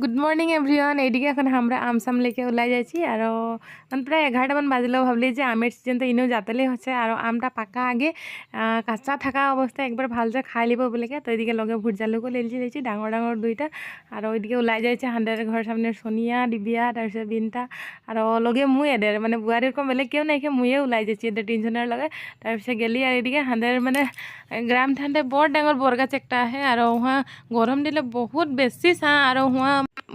Good morning everyone. এইদিকে এখন আমরা আম সাম লেকে ওলাই যাচ্ছি আর প্রায় 11টামান বাজলেও ভাবলি যে আমের সিজন তো ইনেও যাতেলেই হচ্ছে আর আমটা পাকা আগে কাঁচা থাকা অবস্থায় একবার ভালসে খাই লিব বলেকে। তো এইদিকে লগে ভুট জালুকও লেছি ডাঙর ডাঙর দুইটা আর ওইদিকে ওলাই যাচ্ছে হান্ডার ঘর সামনে সোনিয়া ডিবিয়া তাৰপিছত বিনতা আর লগে মুই এদের মানে বুয়ারির কম বেলেগ কেউ নাই মুয়ে ওলাই যাচ্ছি এদের তিনজনের লগে। তাৰপিছত গেলি আর এইদিকে হান্ডার মানে গ্রাম ঠান্ডায় বড় ডাঙর বরগাছ একটা আহে আর ওহা গরম দিলে বহুত বেশি ছাঁ আর ওহা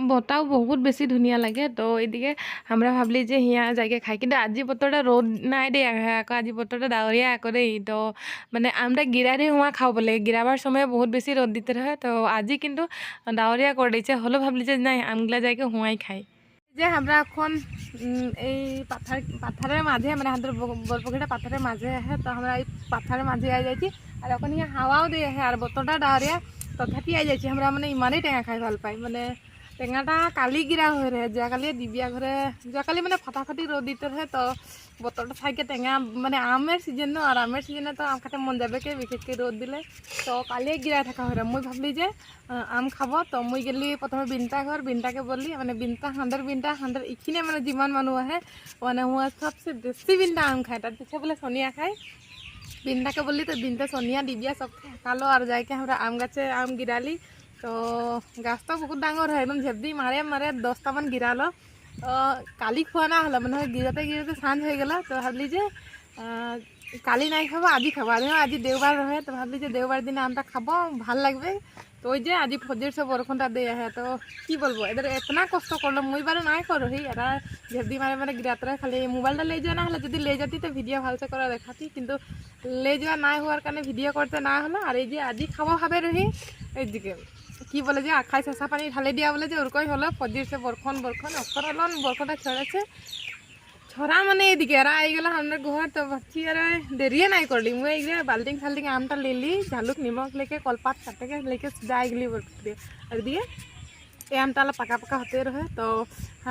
বতাও বহুত বেশি ধুনিয়া লাগে। তো এইদিকে আমরা ভাবলি যে হিয়া যাইকে খাই, কিন্তু আজি বতরটা রোদ নাই দে আকৌ আজি বতরটা ডাৱৰীয়া আকৌ দেই। তো মানে আমরা গিরারে হুয়া খাও বলে গিরাবার সময় বহুত বেশি রোদ দিতে রহে। তো আজি কিন্তু ডাৱৰীয়া করে দিয়েছে, হলো ভাবলি যে নাই আমগুলা যাইকে হুয়াই খাই। যে আমরা এখন এই পাথারের মাঝে মানে আমাদের বরপুকুরটা পাথারের মাঝে আহে। তো আমরা এই পাথারের মাঝে আই যাচ্ছি আর এখন ইয়া হাওয়াও দিয়ে আহে আর বতরটা ডাৱৰীয়া তথাপি আই যাচ্ছি। আমরা মানে ইমানেই টেঙা খাই ভাল পাই, মানে টেঙাটা কালি গিরা হয়ে রহে যোৱাকালি দিবিয়া ঘরে যোৱাকালি মানে ফাটাফাটি রোদ দিতে রহে। তো বতরটা থাইকে টেঙা মানে আমের সিজন আর আমের সিজনে তো আম খাতে মন যাবে কে বিশেষকে রোদ দিলে। তো কালিয়ে গিরাই থাকা হয়ে মুই ভাবলি যে আম খাব। তো মুই গেলি প্রথমে বিনতা ঘর, বিনতাকে বললি মানে বিনতা হান্দার ইখিনে মানে যিমান মানুষ আহে মানে হুয়া সবচেয়ে বেশি বিনতা আম খায়, তার পিছিয়ে বলে সোনিয়া খায়। বিনতাকে বললি তো বিনতা সোনিয়া ডিবিয়া সব খালো আর যাইকে আমরা আম গাছে আম গিরালি। তো গাছটা বহুত ডাঙর হয়, একদম ঝেপদি মারে মারে 10টামান গিরালো। তো কালি খোয়া না হলো মানে গিরাতে গিরাতে সাঁঝ হয়ে গেল। তো ভাবলি যে কালি নাই খাবো আজি খাবো, আজি দেওবার রহে। তো ভাবলি যে দেওবার দিনে আমটা খাবো ভাল লাগবে। তো ওই যে আজি ফজর সে বরখনটা দিয়ে আহে। তো কি বলবো এদের এতনা কষ্ট করলো মুই বারে নাই করহি এরা ঝেপদি মারে মানে গিরাতরা খালি মোবাইলটা লে যাওয়া না হলে যদি লে যাতি তো ভিডিও ভালসে করে দেখাতি, কিন্তু লে যাওয়া নাই হওয়ার কারণে ভিডিও করতে না হলো। আর এই যে আজি খাবো ভাবে রহি এইদিকে কি বলে যে আখাই চেঁচা পানি ঢালে দিয়া বলে যে ওরকমই হলো ফজিরছে বরখন অক্ষর হলো বরখনটা ছড়েছে ছড়া মানে এদিকে এরা আই গেল আমার ঘর। তো ভাবছি আর দেরিয়ে নাই করলি মুই এইগুলো বাল্টিং ফাল্টিং আমটা লিলি ঝালুক নিমখ লেকে কলপাত কাটেকে লেকে যাই গেলি বরফে আর দিয়ে এই আমটা অলপ পাকা পাকা হতে রহে। তো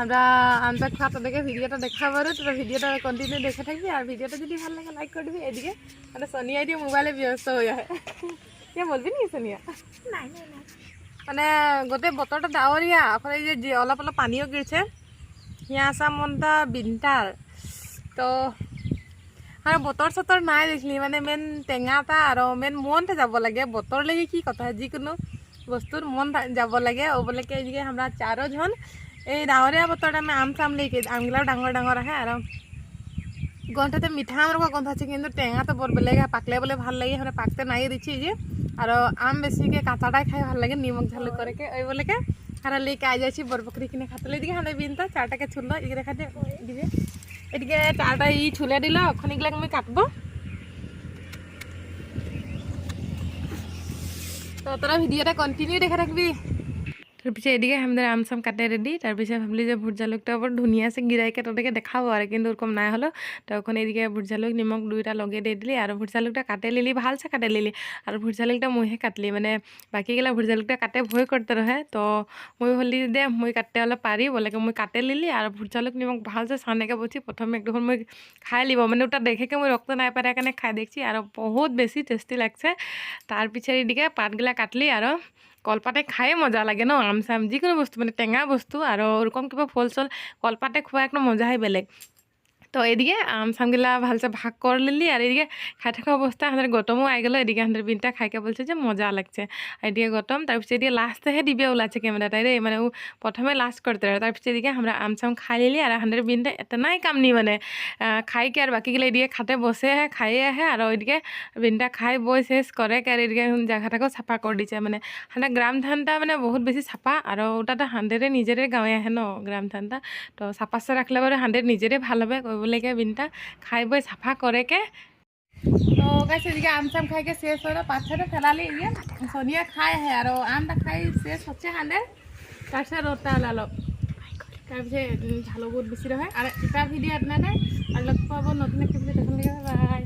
আমরা আমটা খাওয়া তোদেরকে ভিডিওটা দেখাবারও, তোরা ভিডিওটা কন্টিনিউ দেখে থাকবি আর ভিডিওটা যদি ভালো লাগে লাইক করে দিবি। এদিকে মানে সোনিয়া দিয়ে মোবাইলে ব্যস্ত হয়ে আহে। কে বলবি নি সোনিয়া? নাই নাই নাই মানে গোটেই বতরটা ডাৱৰীয়া ওখানে যে অলপ অলপ পানিও গিরছে হিয়া আসা মনটা বিনতার। তো আর বতর সতর নাই দেখলি মানে মেন টেঙাটা আর মেন মনটা যাব লাগে বতর লেগে কি কথা যিকোনো বস্তুর মন যাব লাগে ও বলে এইদিকে আমরা 4 জন এই ডাৱৰীয়া বতরটা আমি আম চাম লেকে আমগুলাও ডাঙর ডাঙর আহে আর গন্ধাতে মিঠা আমের গন্ধ আছে, কিন্তু টেঙা তো বড় বেলেগ পাকলে বলে ভাল লাগে মানে পাকতে নাই দিচ্ছি যে আর আম বেশিকে কাঁচাটাই খাই ভাল লাগে নিমখ ঝালুক করে ওই বলেকে হারা লেকে আই যাচ্ছি বরপকরি কিনে খাতে এদিকে হালে বিনতা চাটাকে ছুললো এদিকে দেখা দিবে এদিকে চাটা ছুলে দিল ওখানে গেলে আমি কাটবো। তো তোরা ভিডিওটা কন্টিনিউ দেখে থাকবি। তাৰপিছত এদিকে আমাদের আম চাম কাটে রেডি, তাৰপিছত ভাবলি যে ভুট জালুকটা আবার ধুনিয়াছে গিরাইকে তোদেরকে দেখাবো আর কিন্তু ওরকম নাই হলো। তখন এদিকে ভুট জালুক নিমখ দুইটা লগে দিয়ে দিলি আর ভুট জালুকটা কাটে লিলি ভালসে কাটে লিলি আর ভুট জালুকটা মুহে কাটলি মানে বাকিগুলা ভুট জালুকটা কাটে ভয় করতে রহে। তো মুই বললি দে মুই কাটতে অলপ পারি বলেকে মুই কাটে লিলি আর ভুট জালুক নিমখ ভালসে সানেকে বলছি প্রথমে একদম মুই খাই লিব মানে ওটা দেখেকে মুই রক্ত নাই পারে এখানে খাই দেখছি আর বহুত বেশি টেস্টি লাগছে। তার পিছের এদিকে পাতগুলা কাটলি আর কলপাতে খাই মজা লাগে ন আম চাম যিকোনো বস্তু মানে টেঙা বস্তু আর ওরকম কিবা ফল চল কলপাতে খোয়া একটা মজাই বেলেগ। তো এদিকে আম চামগুলা ভালসে ভাগ করে লিলি আর এদিকে খাই থাকা অবস্থা আমাদের গৌতমও আই গেল। এদিকে আমাদের বিনটা খাইকে বলছে যে মজা লাগছে এদিকে গৌতম। তারপর এদিকে লাস্টেহে দিবিয়া ওলাচ্ছে ক্যামেরা তাই রে মানে ও প্রথমে লাস্ট করতে রহে। তারপর এদিকে আমরা আম চাম খাই লিলি আর আমাদের বিনটা এতনাই কামনি মানে খাইকে আর বাকিগুলো এদিকে খাতে বসে খাইয়ে আহে আর ওইদিকে বিনটা খাই বই শেষ করে আর এদিকে জায়গাটাকেও সাফা করে দিচ্ছে মানে হাঁটা গ্রাম ধানটা মানে বহুত বেশি সাফা আর ওটাতে হাঁদেরে নিজেরে গাঁৱে আহে ন গ্রাম ধানটা। তো সাফাসে রাখলে পরে হাঁদের নিজেরে ভাল হবে বলেকে বিনটা খাই বই সাফা করেকে। তো গাছ এদিকে আম চাম খাইকে শেষ হলো পাঁচটা ফেলালি ইয়ে সোনিয়া খাই আহে আর আমটা খাই শেষ হচ্ছে হাঁদের তারপরে রোদটা ওলালো তারপরে ঝালো বহুত বেশি রহে। আর এটা ভিডিও আপনাদের আর লক্ষ্য পাবো নতুন একটা ভিডিও দেখুন। বাই।